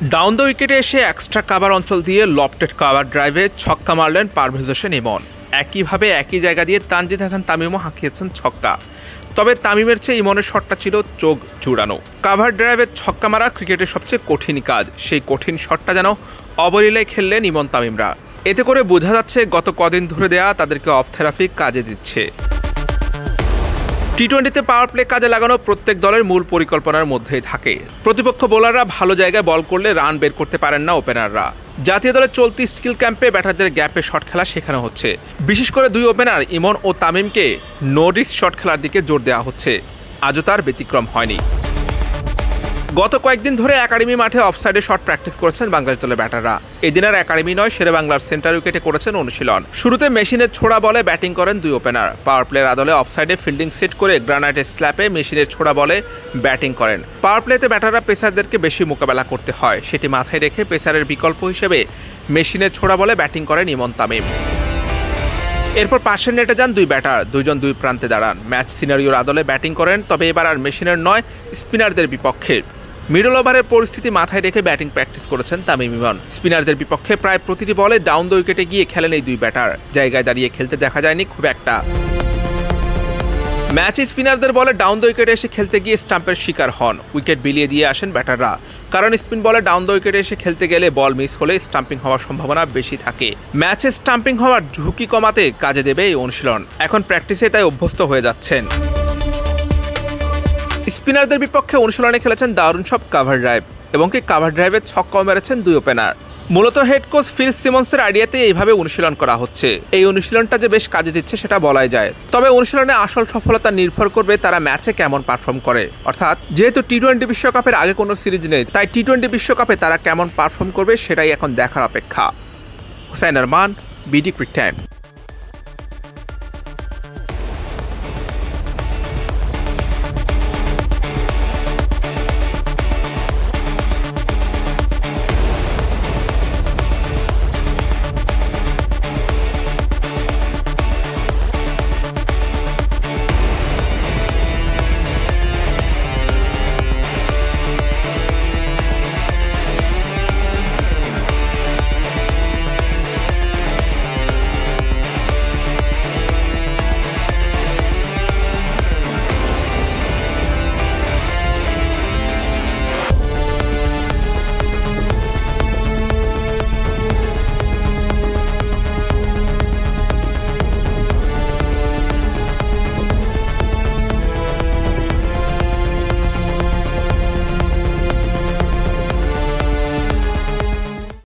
Down the উইকেটে এসে extra cover অঞ্চল দিয়ে লফটেড কাভার ড্রাইভে ছক্কা মারলেন পারভেজ হোসেন ইমন। একইভাবে একই জায়গা দিয়ে তানজিদ হাসান তামিমও হাঁকিয়েছেন ছক্কা। তবে তামিমের চেয়ে ইমনের শটটা ছিল চোখ জুড়ানো। কাভার ড্রাইভে ছক্কা মারা ক্রিকেটের সবচেয়ে কঠিন কাজ। সেই কঠিন শটটা যেন অবলীলায় খেললেন ইমন তামিমরা। এতে করে বোঝা যাচ্ছে গত কদিন ধরে দেয়া তাদেরকে অফ থেরাপি কাজে দিচ্ছে। টি-20তে পাওয়ার প্লে কাজে লাগানো প্রত্যেক দলের মূল পরিকল্পনার মধ্যেই থাকে। প্রতিপক্ষ বোলাররা ভালো জায়গায় বল করলে রান বের করতে পারেন না ওপেনাররা। জাতীয় দলের চলতি স্কিল ক্যাম্পে ব্যাটারদের গ্যাপে শট খেলা শেখানো হচ্ছে। বিশেষ করে দুই ওপেনার ইমন ও তামিমকে নো রিস্ক শট খেলার দিকে জোর দেওয়া হচ্ছে। আজও তার ব্যতিক্রম হয়নি। গত কয়েকদিন ধরে একাডেমি মাঠে অফসাইডে শট প্র্যাকটিস করেছেন বাংলাদেশ দলের ব্যাটাররা। এদিন আর একাডেমি নয়, শেরে বাংলার সেন্টার উইকেটে করেছেন অনুশীলন। শুরুতে মেশিনের ছোড়া বলে ব্যাটিং করেন দুই ওপেনার। পাওয়ার প্লের আদলে অফসাইডে ফিল্ডিং সেট করে গ্রানাইটের স্ল্যাপে মেশিনের ছোড়া বলে ব্যাটিং করেন। পাওয়ার প্লেতে ব্যাটাররা পেসারদেরকে বেশি মোকাবেলা করতে হয়, সেটি মাথায় রেখে পেসারের বিকল্প হিসেবে মেশিনের ছোড়া বলে ব্যাটিং করেন ইমন তামিম। এরপর পাশের নেটে যান দুই ব্যাটার, দুইজন দুই প্রান্তে দাঁড়ান। ম্যাচ সিনারিওর আদলে ব্যাটিং করেন, তবে এবার আর মেশিনের নয়, স্পিনারদের বিপক্ষে। মিডল ওভারের পরিস্থিতি মাথায় রেখে ব্যাটিং প্র্যাকটিস করেছেন তামিম ইমন। স্পিনারদের বিপক্ষে প্রায় প্রতিটি বলে ডাউন দ্য উইকেটে গিয়ে খেলেন এই দুই ব্যাটার। জায়গায় দাঁড়িয়ে খেলতে দেখা যায়নি খুব একটা। ম্যাচে স্পিনারদের বলে ডাউন দ্য উইকেটে এসে খেলতে গিয়ে স্টাম্পের শিকার হন। উইকেট বিলিয়ে দিয়ে আসেন ব্যাটাররা, কারণ স্পিন বলে ডাউন দ্য উইকেটে এসে খেলতে গেলে বল মিস হলে স্টাম্পিং হওয়ার সম্ভাবনা বেশি থাকে। ম্যাচে স্টাম্পিং হওয়ার ঝুঁকি কমাতে কাজে দেবে এই অনুশীলন। এখন প্র্যাকটিসে তাই অভ্যস্ত হয়ে যাচ্ছেন। স্পিনারদের বিপক্ষে অনুশীলনে খেলেছেন দারুণ সব কাভার ড্রাইভ, এবং কি কাভার ড্রাইভে ছক্কাও মেরেছেন দুই ওপেনার। মূলত হেড কোচ ফিল সিমন্সের আইডিয়াতে এইভাবে অনুশীলন করা হচ্ছে। এই অনুশীলনটা যে বেশ কাজে দিচ্ছে সেটা বলাই যায়। তবে অনুশীলনে আসল সফলতা নির্ভর করবে তারা ম্যাচে কেমন পারফর্ম করে। অর্থাৎ যেহেতু টি-20 বিশ্বকাপের আগে কোনো সিরিজ নেই, তাই টি-20 বিশ্বকাপে তারা কেমন পারফর্ম করবে সেটাই এখন দেখার অপেক্ষা। Hussain Arman, BD cric time.